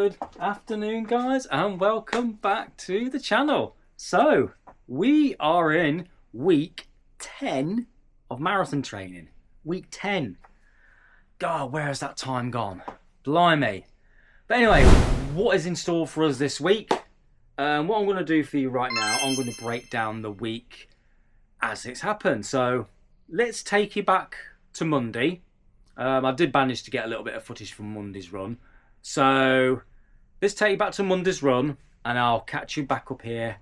Good afternoon, guys, and welcome back to the channel. So, we are in week 10 of marathon training. Week 10. God, where has that time gone? Blimey. But anyway, what is in store for us this week? What I'm going to do for you right now, I'm going to break down the week as it's happened. So, let's take you back to Monday. I did manage to get a little bit of footage from Monday's run. So, let's take you back to Monday's run, and I'll catch you back up here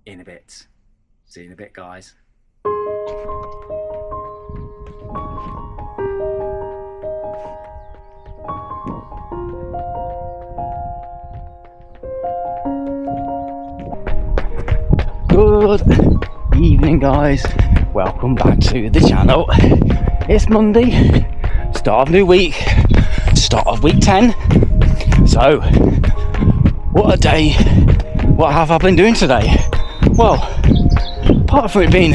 in a bit. See you in a bit, guys. Good evening, guys. Welcome back to the channel. It's Monday, start of new week, start of week 10. So, what a day. What have I been doing today? Well, apart from it being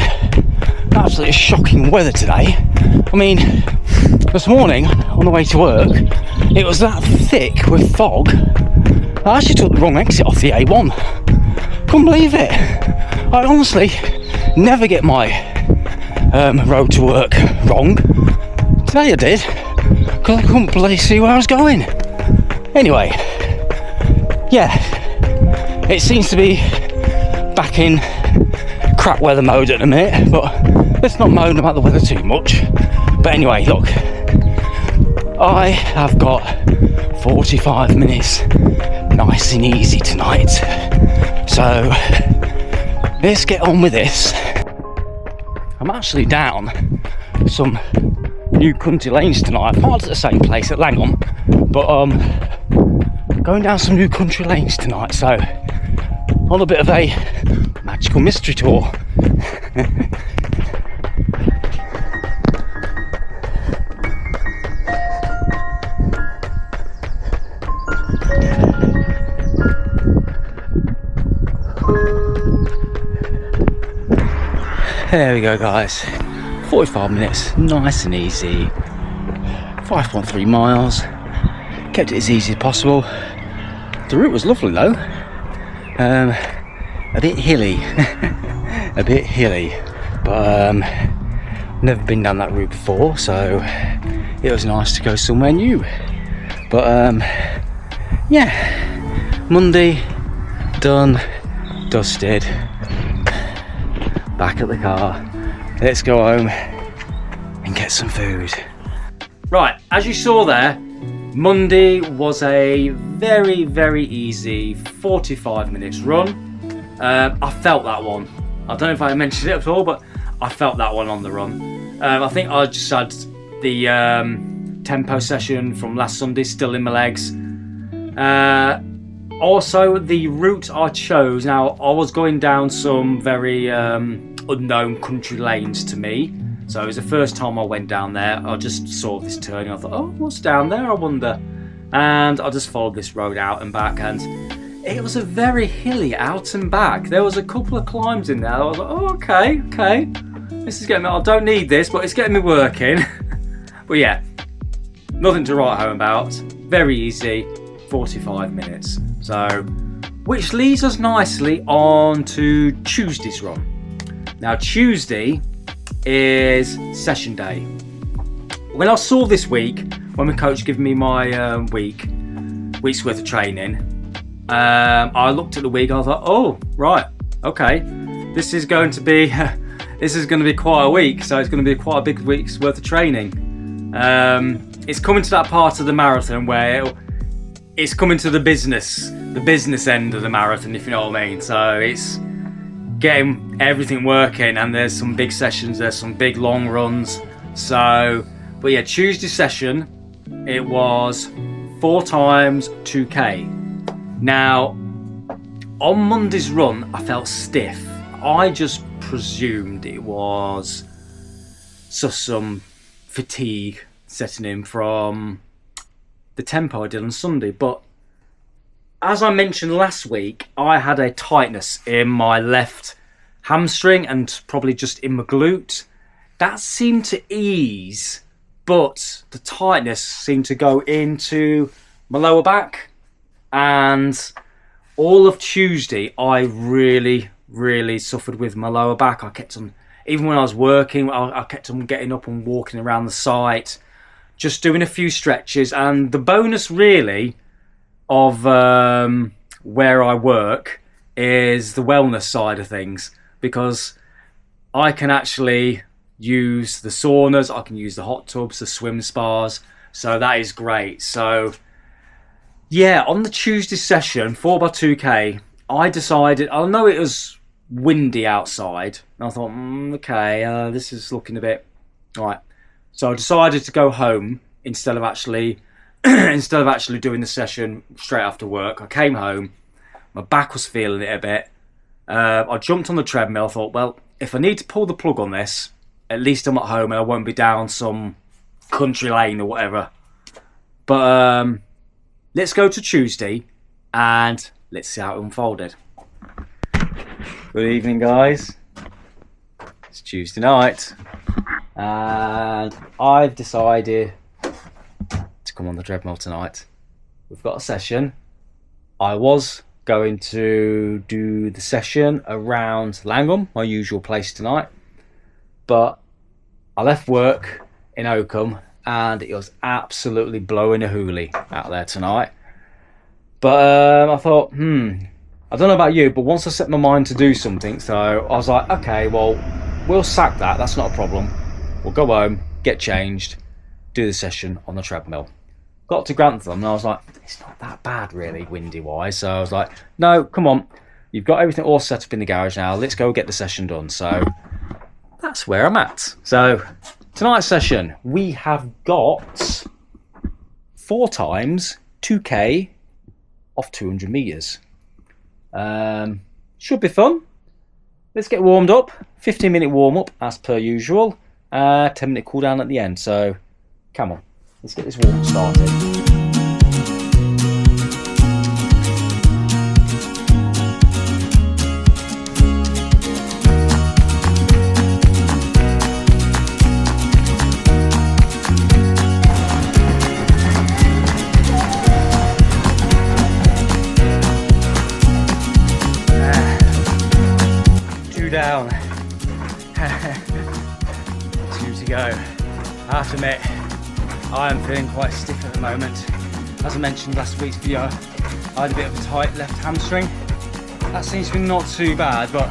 absolutely shocking weather today, I mean, this morning on the way to work, it was that thick with fog. I actually took the wrong exit off the A1. Couldn't believe it. I honestly never get my road to work wrong. Today I did, because I couldn't bloody see where I was going. Anyway, yeah, it seems to be back in crap weather mode at the minute, but let's not moan about the weather too much. But anyway, look, I have got 45 minutes nice and easy tonight, so let's get on with this. I'm actually down some new country lanes tonight. I parked at the same place at Langham, but going down some new country lanes tonight, so on a bit of a magical mystery tour. There we go, guys. 45 minutes, nice and easy. 5.3 miles. Kept it as easy as possible. The route was lovely though. A bit hilly. A bit hilly. But never been down that route before, so it was nice to go somewhere new. But yeah. Monday, done, dusted. Back at the car. Let's go home and get some food. Right, as you saw there, Monday was a very, very easy 45 minutes run. I felt that one. I don't know if I mentioned it at all, but I felt that one on the run. I think I just had the tempo session from last Sunday still in my legs. Also, the route I chose, now I was going down some very unknown country lanes to me. So it was the first time I went down there. I just saw this turning. I thought, oh, what's down there, I wonder? And I just followed this road out and back, and it was a very hilly out and back. There was a couple of climbs in there. I was like, oh, okay. This is getting me, I don't need this, but it's getting me working. But yeah, nothing to write home about. Very easy, 45 minutes. So, which leads us nicely on to Tuesday's run. Now, Tuesday is session day. When I saw this week, when my coach gave me my week's worth of training, I looked at the week. I thought, oh right, okay, this is going to be quite a week. So it's going to be quite a big week's worth of training. It's coming to that part of the marathon where it's coming to the business end of the marathon, if you know what I mean. So it's getting everything working, and there's some big sessions, there's some big long runs. So, but yeah, Tuesday session, it was 4 times 2k. Now, on Monday's run, I felt stiff. I just presumed it was just some fatigue setting in from the tempo I did on Sunday. But as I mentioned last week, I had a tightness in my left hamstring and probably just in my glute. That seemed to ease, but the tightness seemed to go into my lower back And all of Tuesday, I really suffered with my lower back. I kept on, even when I was working, I kept on getting up and walking around the site, just doing a few stretches. And the bonus really of where I work is the wellness side of things, because I can actually use the saunas, I can use the hot tubs, the swim spas, so that is great. So yeah, on the Tuesday session, 4x2k, I decided, I know it was windy outside, and I thought, okay, this is looking a bit, right. So I decided to go home instead of actually doing the session straight after work. I came home, my back was feeling it a bit. I jumped on the treadmill, thought, well, if I need to pull the plug on this, at least I'm at home and I won't be down some country lane or whatever. But let's go to Tuesday and let's see how it unfolded. Good evening, guys. It's Tuesday night and I've decided to come on the treadmill tonight. We've got a session. I was going to do the session around Langham, my usual place tonight, but I left work in Oakham and it was absolutely blowing a hoolie out there tonight. But I thought, I don't know about you, but once I set my mind to do something, so I was like, okay, well, we'll sack that, that's not a problem. We'll go home, get changed, do the session on the treadmill. Got to Grantham and I was like, it's not that bad really, windy wise. So I was like, no, come on, you've got everything all set up in the garage now, let's go get the session done. So that's where I'm at. So tonight's session, we have got 4 times 2k off 200 meters. Should be fun. Let's get warmed up. 15-minute warm up as per usual. 10-minute cool down at the end. So come on, let's get this warm started. 2 down. 2 to go. I have to admit, I am feeling quite stiff at the moment. As I mentioned last week's video, I had a bit of a tight left hamstring. That seems to be not too bad, but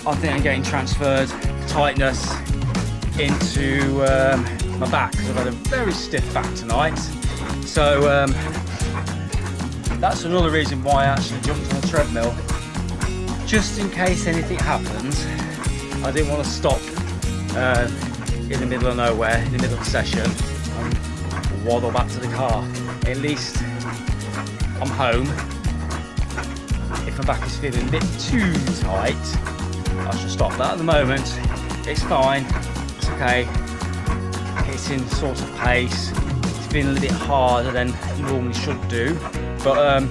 I think I'm getting transferred tightness into my back because I've had a very stiff back tonight. So that's another reason why I actually jumped on the treadmill, just in case anything happens. I didn't want to stop in the middle of nowhere, in the middle of the session, and waddle back to the car. At least I'm home. If my back is feeling a bit too tight, I should stop that. At the moment, it's fine, it's okay. It's in sort of pace. It's been a little bit harder than it normally should do, but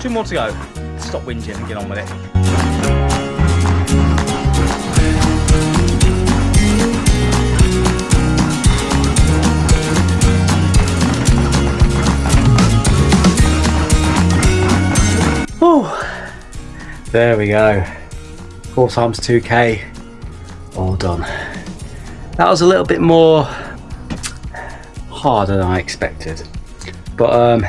2 more to go. Stop whinging and get on with it. Oh, there we go. 4 times 2k, all done. That was a little bit more harder than I expected, but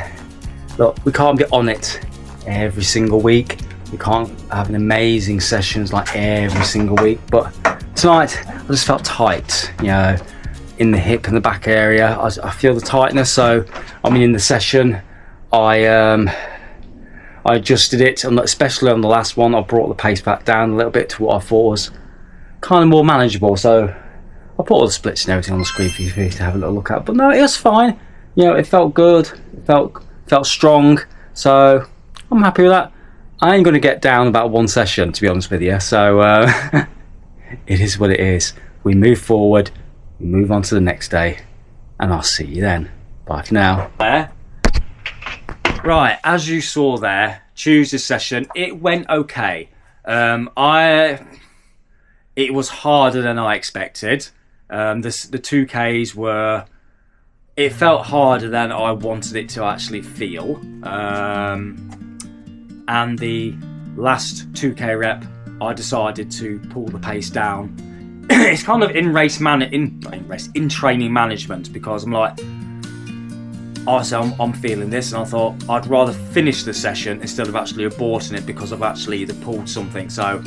look, we can't get on it every single week. We can't have an amazing sessions like every single week, but tonight I just felt tight, you know, in the hip and the back area. I feel the tightness, so I mean in the session I adjusted it, and especially on the last one I brought the pace back down a little bit to what I thought was kind of more manageable. So I put all the splits and everything on the screen for you to have a little look at, but no, it was fine. You know, it felt good, it felt strong, so I'm happy with that. I ain't going to get down about one session, to be honest with you, so it is what it is. We move forward, we move on to the next day, and I'll see you then. Bye for now. Right, as you saw there, Tuesday session, it went okay. It was harder than I expected. The 2Ks were it felt harder than I wanted it to actually feel. And the last 2k rep, I decided to pull the pace down. It's kind of in training management, because I'm like, honestly, I'm feeling this, and I thought I'd rather finish the session instead of actually aborting it because I've actually either pulled something. So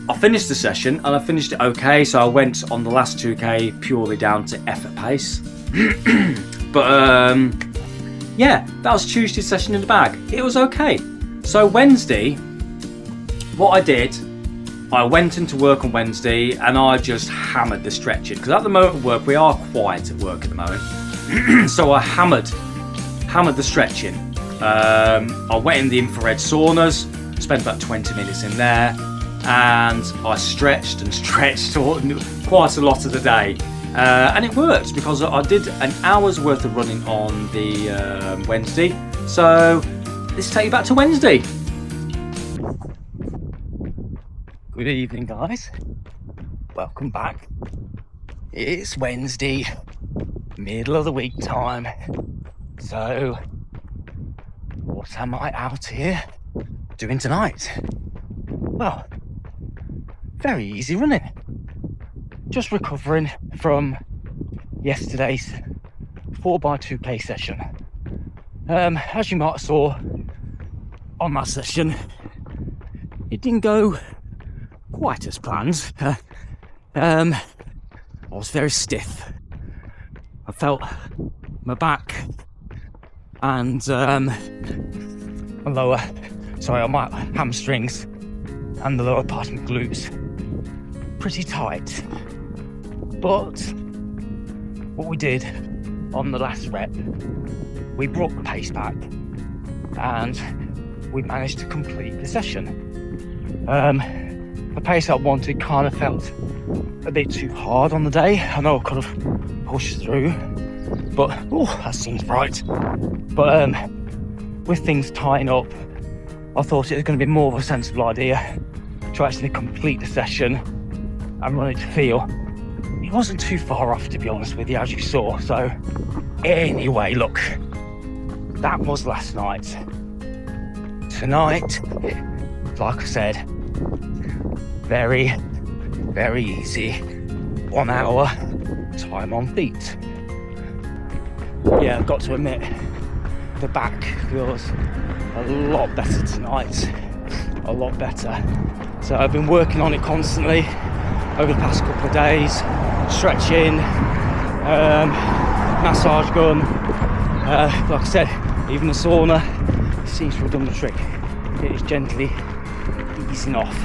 I finished the session and I finished it okay. So I went on the last 2k purely down to effort pace. But yeah, that was Tuesday's session in the bag. It was okay. So Wednesday, what I did, I went into work on Wednesday and I just hammered the stretching, because at the moment at work, we are quiet at work at the moment. So I hammered the stretching. I went in the infrared saunas, spent about 20 minutes in there, and I stretched quite a lot of the day. And it worked, because I did an hour's worth of running on the Wednesday. So let's take you back to Wednesday. Good evening, guys. Welcome back. It's Wednesday, middle of the week time. So what am I out here doing tonight? Well, very easy running. Just recovering from yesterday's 4x2k session. As you might have saw on that session, it didn't go quite as planned. I was very stiff. I felt my back and my hamstrings and the lower part of my glutes pretty tight. But what we did on the last rep, we brought the pace back and we managed to complete the session. The pace I wanted kind of felt a bit too hard on the day. I know I could have pushed through, but that seems right. But with things tying up, I thought it was going to be more of a sensible idea to actually complete the session and run it to feel. It wasn't too far off, to be honest with you, as you saw. So anyway, look, that was last night. Tonight, like I said, very, very easy 1 hour time on feet. Yeah, I've got to admit, the back feels a lot better tonight, a lot better. So I've been working on it constantly over the past couple of days, stretching, massage gun, like I said, even the sauna seems to have done the trick. It is gently easing off.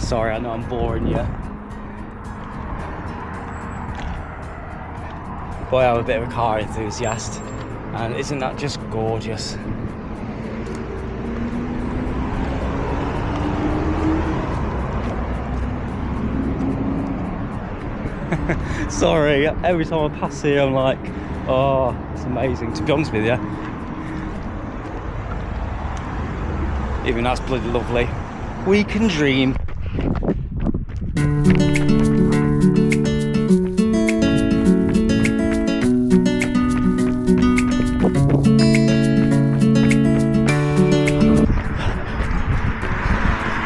Sorry, I know I'm boring you. Boy, I'm a bit of a car enthusiast, and isn't that just gorgeous? Sorry, every time I pass here I'm like, oh, it's amazing, to be honest with you. Even that's bloody lovely. We can dream.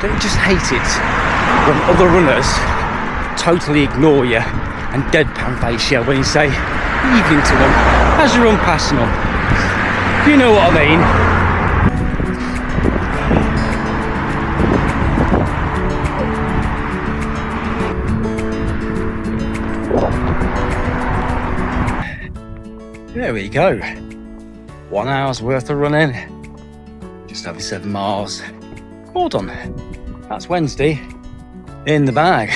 Don't you just hate it when other runners totally ignore you and deadpan face you when you say evening to them as you run past them? You know what I mean? There we go. 1 hour's worth of running. Just over 7 miles. All done. That's Wednesday in the bag.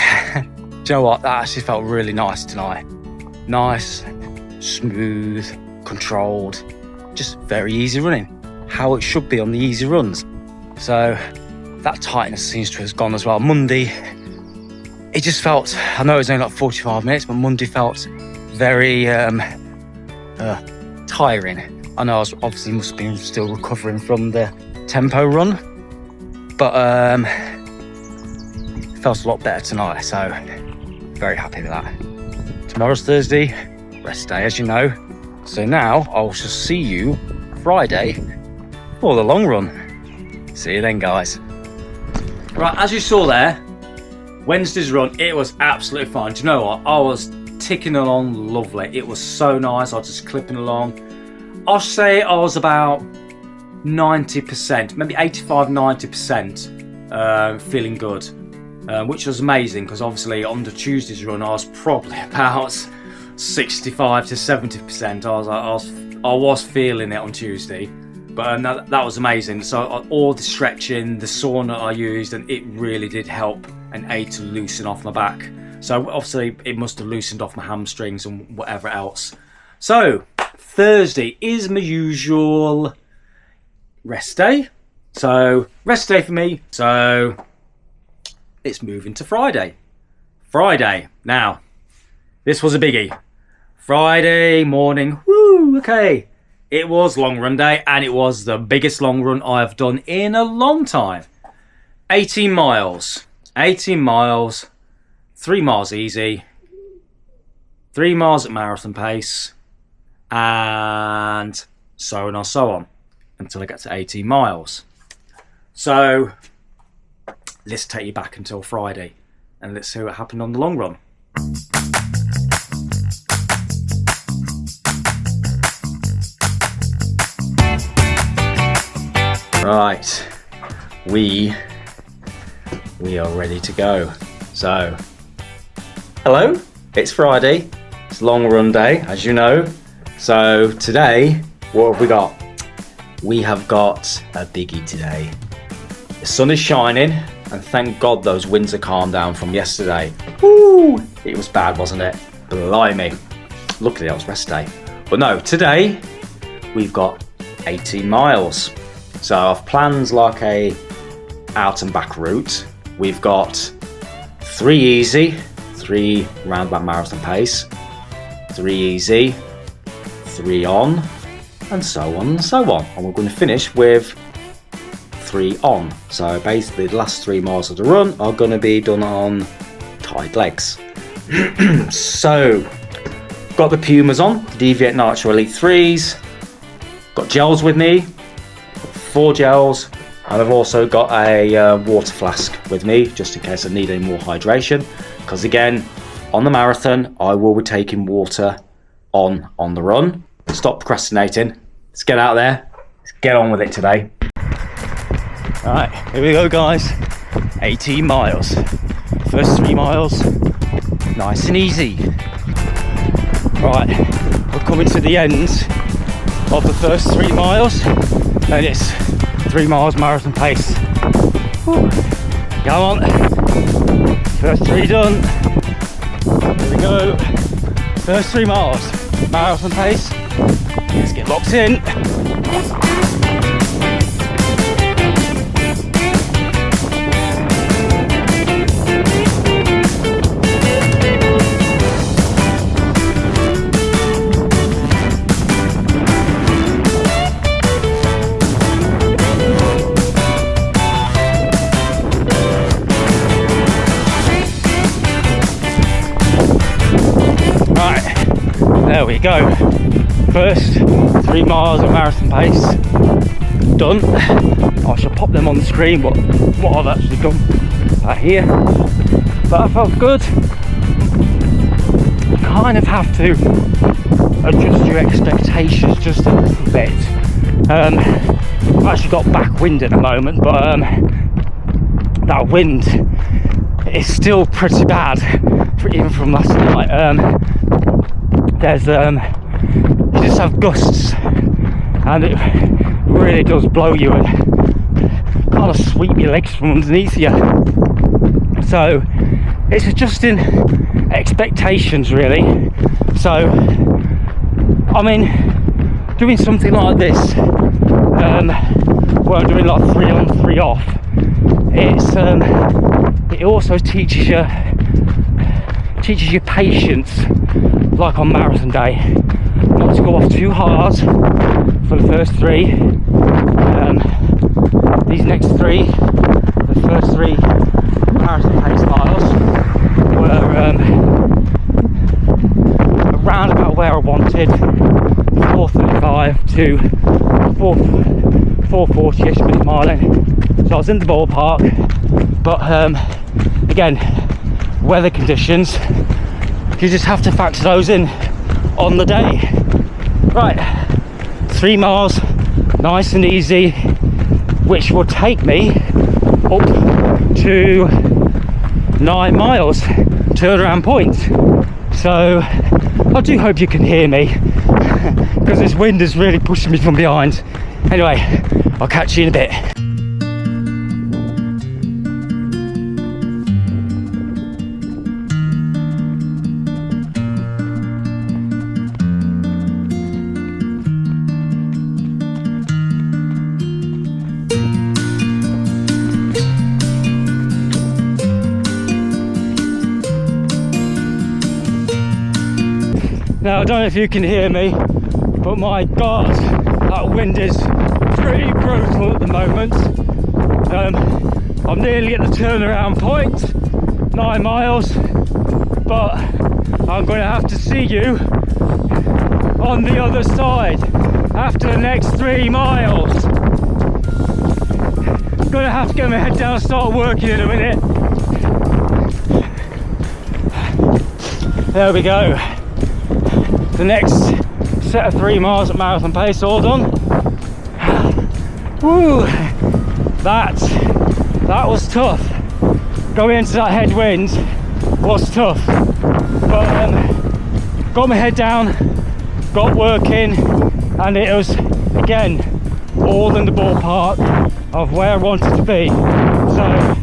Do you know what? That actually felt really nice tonight. Nice, smooth, controlled, just very easy running. How it should be on the easy runs. So that tightness seems to have gone as well. Monday, it just felt, I know it was only like 45 minutes, but Monday felt very tiring. I know I was obviously must have been still recovering from the tempo run, but it felt a lot better tonight, so very happy with that. Tomorrow's Thursday, rest day as you know, so now I'll just see you Friday for the long run. See you then, guys. Right, as you saw there, Wednesday's run, it was absolutely fine. Do you know what? I was ticking along lovely. It was so nice. I was just clipping along. I'll say I was about 90%, maybe 85-90% feeling good, which was amazing because obviously on the Tuesday's run I was probably about 65 to 70%. I was feeling it on Tuesday, but that was amazing. So all the stretching, the sauna I used, and it really did help and aid to loosen off my back. So obviously it must have loosened off my hamstrings and whatever else. So Thursday is my usual rest day. So rest day for me. So it's moving to Friday. Friday. Now, this was a biggie. Friday morning. Woo, okay. It was long run day and it was the biggest long run I've done in a long time. 18 miles. 18 miles. 3 miles easy. 3 miles at marathon pace. And so on and so on until I get to 18 miles. So let's take you back until Friday and let's see what happened on the long run. Right, we are ready to go. So, hello, it's Friday, it's long run day, as you know. So today, what have we got? We have got a biggie today. The sun is shining, and thank God those winds are calmed down from yesterday. Woo! It was bad, wasn't it? Blimey. Luckily, that was rest day. But no, today, we've got 18 miles. So I've planned like a out and back route. We've got 3 easy, 3 roundabout marathon pace, 3 easy, 3 on, and so on and so on. And we're going to finish with 3 on. So basically the last 3 miles of the run are going to be done on tied legs. So, got the Pumas on, the Deviate Nitro Elite 3s, got gels with me, 4 gels, and I've also got a water flask with me just in case I need any more hydration, because again, on the marathon I will be taking water on the run. Stop procrastinating, let's get out there, let's get on with it today. Alright, here we go guys, 18 miles, first 3 miles, nice and easy. Right, we're coming to the end of the first 3 miles, and it's 3 miles marathon pace. Whew. Come on, first 3 done, here we go, first 3 miles, marathon pace, let's get locked in. There we go, first 3 miles of marathon pace done. I shall pop them on the screen what I've actually done here, but I felt good. You kind of have to adjust your expectations just a little bit. I've actually got back wind at the moment, but that wind is still pretty bad, even from last night. There's you just have gusts and it really does blow you and kind of sweep your legs from underneath you, so it's adjusting expectations really. So I mean, doing something like this where I'm doing like 3 on 3 off, it's it also teaches teaches you patience, like on marathon day. Not to go off too hard for the first 3. These next 3, the first 3 marathon pace miles were around about where I wanted, 4:35 to 4:40ish minute miling. So I was in the ballpark, but again, weather conditions, you just have to factor those in on the day. Right, 3 miles, nice and easy, which will take me up to 9 miles turnaround point. So I do hope you can hear me, because this wind is really pushing me from behind. Anyway, I'll catch you in a bit. Now, I don't know if you can hear me, but my God, that wind is pretty brutal at the moment. I'm nearly at the turnaround point, 9 miles, but I'm going to have to see you on the other side after the next 3 miles. I'm going to have to get my head down and start working in a minute. There we go. The next set of 3 miles at marathon pace, all done. Woo! That was tough. Going into that headwind was tough, but got my head down, got working, and it was again all in the ballpark of where I wanted to be. So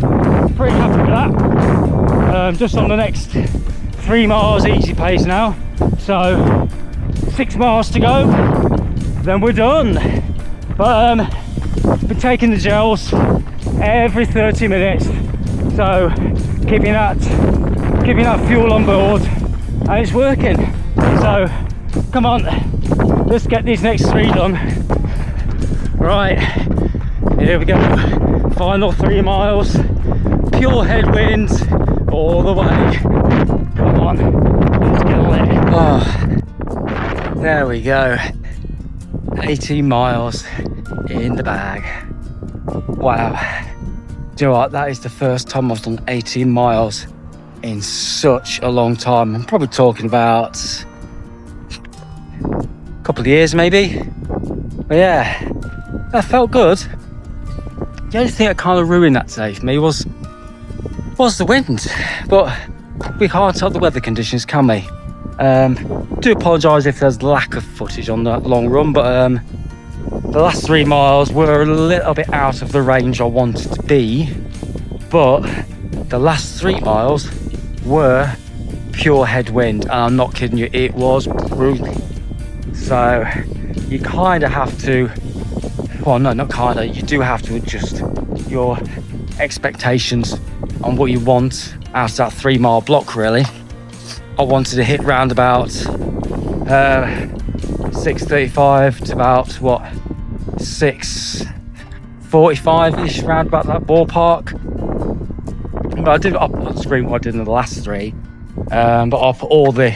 pretty happy with that. Just on the next 3 miles, easy pace now. So 6 miles to go, then we're done. But been taking the gels every 30 minutes, so keeping that fuel on board, and it's working. So come on, let's get these next 3 done. Right, here we go. Final 3 miles, pure headwinds all the way. Come on, let's get on it. Oh, there we go. 18 miles in the bag. Wow. Do you know what? That is the first time I've done 18 miles in such a long time. I'm probably talking about a couple of years maybe. But yeah, that felt good. The only thing that kind of ruined that day for me was the wind. But we can't tell the weather conditions, can we? Do apologise if there's lack of footage on that long run, but the last 3 miles were a little bit out of the range I wanted to be, but the last 3 miles were pure headwind, and I'm not kidding you, it was brutal. So you kind of have to, well no, not kind of, you do have to adjust your expectations on what you want out of that 3 mile block really. I wanted to hit round about 6:35 to about what, 6:45ish, round about that ballpark. But I did up on the screen what I did in the last 3, but I'll put all the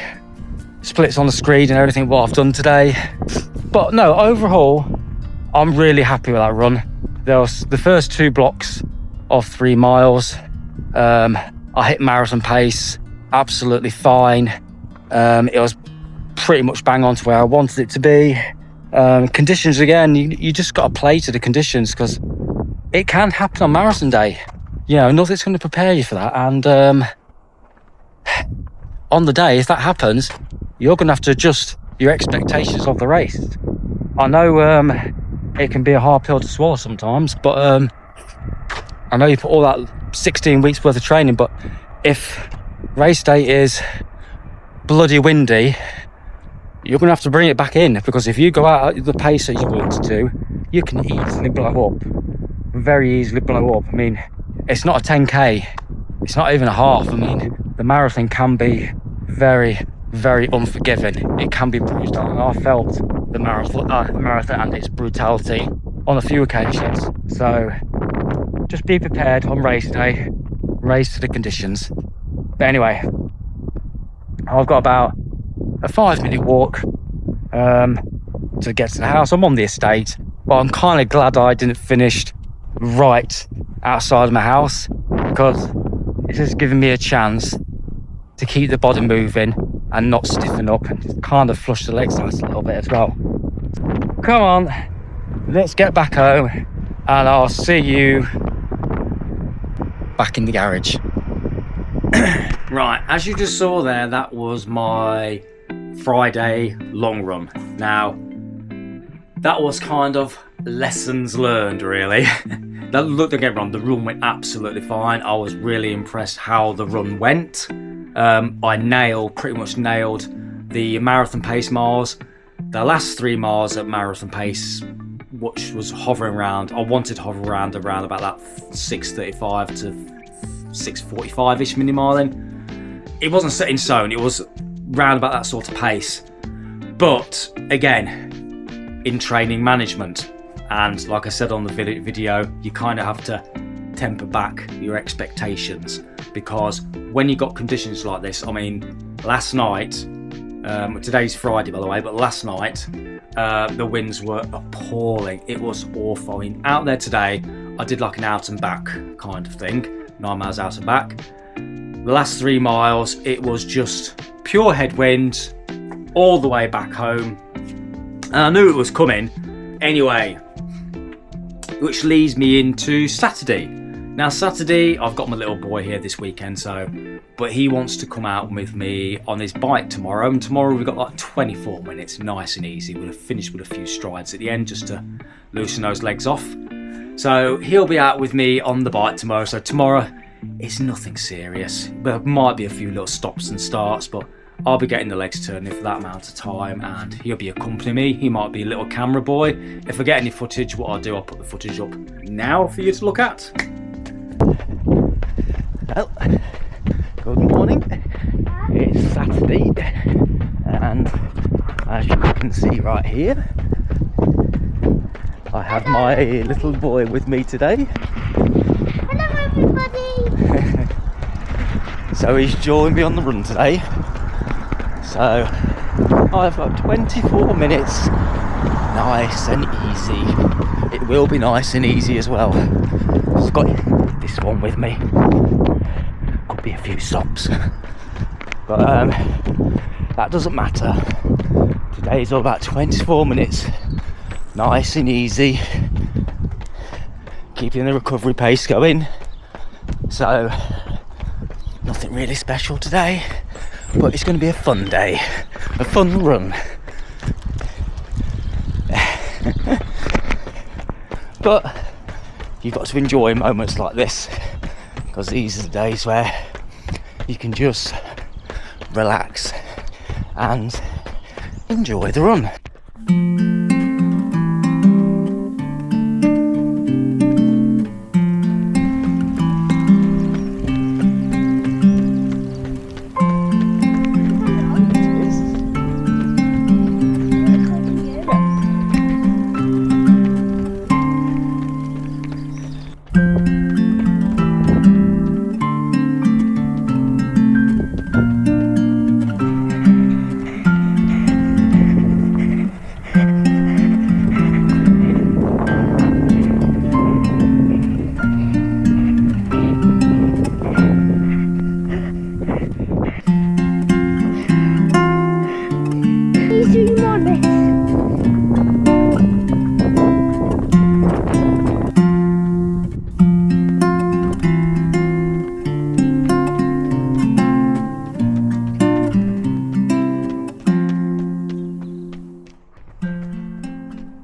splits on the screen and everything what I've done today. But no, overall I'm really happy with that run. There was the first 2 blocks of 3 miles. I hit marathon pace absolutely fine. It was pretty much bang on to where I wanted it to be. Conditions again, you just got to play to the conditions, because it can happen on marathon day. You know, nothing's going to prepare you for that, and on the day, if that happens, you're going to have to adjust your expectations of the race. I know it can be a hard pill to swallow sometimes, but I know you put all that 16 weeks worth of training, but if race day is bloody windy, you're going to have to bring it back in, because if you go out at the pace that you want to, you can easily blow up, very easily blow up. I mean, it's not a 10k, it's not even a half. I mean, the marathon can be very, very unforgiving. It can be bruised on, and I felt the marathon and its brutality on a few occasions. So just be prepared on race day, race to the conditions. But anyway, I've got about a 5-minute walk to get to the house. I'm on the estate, but I'm kind of glad I didn't finish right outside of my house, because it's just giving me a chance to keep the body moving and not stiffen up, and just kind of flush the legs out a little bit as well. Come on, let's get back home, and I'll see you back in the garage. Right, as you just saw there, that was my Friday long run. Now, that was kind of lessons learned, really. Look, don't get me wrong, the run went absolutely fine. I was really impressed how the run went. I pretty much nailed the marathon pace miles. The last 3 miles at marathon pace, which was hovering around, I wanted to hover around about that 6:35 to 6:45-ish mini miling. It wasn't set in stone, it was round about that sort of pace. But again, in training management, and like I said on the video, you kind of have to temper back your expectations, because when you got conditions like this, I mean, last night, today's Friday by the way, but last night the winds were appalling. It was awful. I mean, out there today, I did like an out and back kind of thing, 9 miles out and back. The last 3 miles, it was just pure headwind all the way back home, and I knew it was coming anyway, which leads me into Saturday. Now Saturday, I've got my little boy here this weekend, but he wants to come out with me on his bike tomorrow, and tomorrow we've got like 24 minutes, nice and easy. We'll have finished with a few strides at the end just to loosen those legs off. So he'll be out with me on the bike tomorrow. So tomorrow, it's nothing serious. There might be a few little stops and starts, but I'll be getting the legs turning for that amount of time, and he'll be accompanying me. He might be a little camera boy. If I get any footage, what I'll do, I'll put the footage up now for you to look at. Well, good morning. It's Saturday, and as you can see right here, I have my little boy with me today. Hello everybody! So he's joined me on the run today. So I've got 24 minutes, nice and easy. It will be nice and easy as well. I've got this one with me. Could be a few stops, but that doesn't matter. Today is all about 24 minutes, nice and easy, keeping the recovery pace going. So nothing really special today, but it's going to be a fun day, a fun run. But you've got to enjoy moments like this, because these are the days where you can just relax and enjoy the run.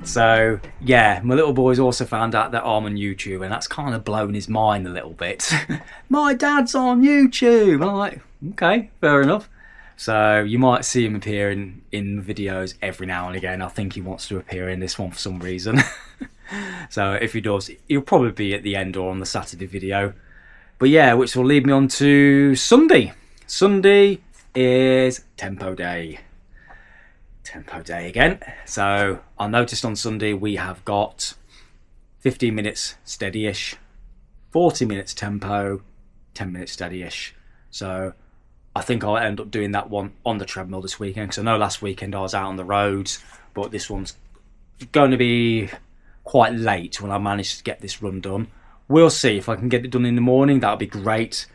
So yeah, my little boy's also found out that I'm on YouTube, and that's kind of blown his mind a little bit. My dad's on YouTube, and I'm like, okay, fair enough. So you might see him appearing in videos every now and again. I think he wants to appear in this one for some reason. So if he does, he'll probably be at the end or on the Saturday video. But yeah, which will lead me on to Sunday. Sunday is tempo day. Tempo day again. So I noticed on Sunday we have got 15 minutes steady-ish, 40 minutes tempo, 10 minutes steady-ish. So I think I'll end up doing that one on the treadmill this weekend, because I know last weekend I was out on the roads, but this one's going to be quite late when I manage to get this run done. We'll see. If I can get it done in the morning, that'll be great.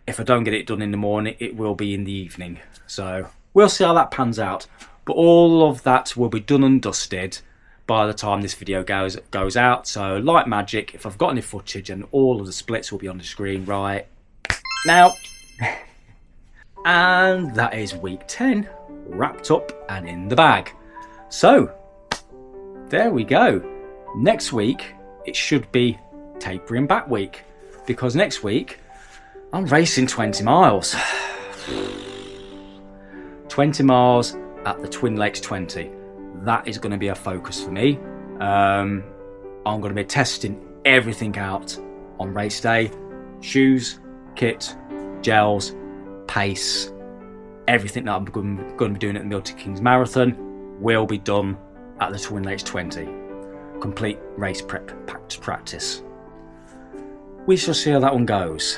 If I don't get it done in the morning, it will be in the evening. So we'll see how that pans out. But all of that will be done and dusted by the time this video goes out. So like magic, if I've got any footage, and all of the splits will be on the screen right now. And that is week 10 wrapped up and in the bag. So there we go. Next week it should be tapering back week, because next week I'm racing 20 miles. 20 miles at the Twin Lakes 20. That is going to be a focus for me. I'm going to be testing everything out on race day. Shoes, kit, gels, pace, everything that I'm going to be doing at the Milton Keynes Marathon will be done at the Twin Lakes 20. Complete race prep practice. We shall see how that one goes.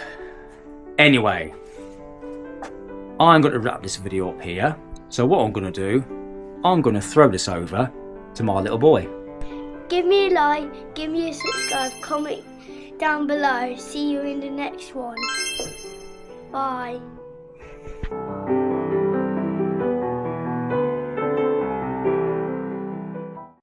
Anyway, I'm going to wrap this video up here. So what I'm going to do, I'm going to throw this over to my little boy. Give me a like, give me a subscribe, comment down below. See you in the next one. Bye.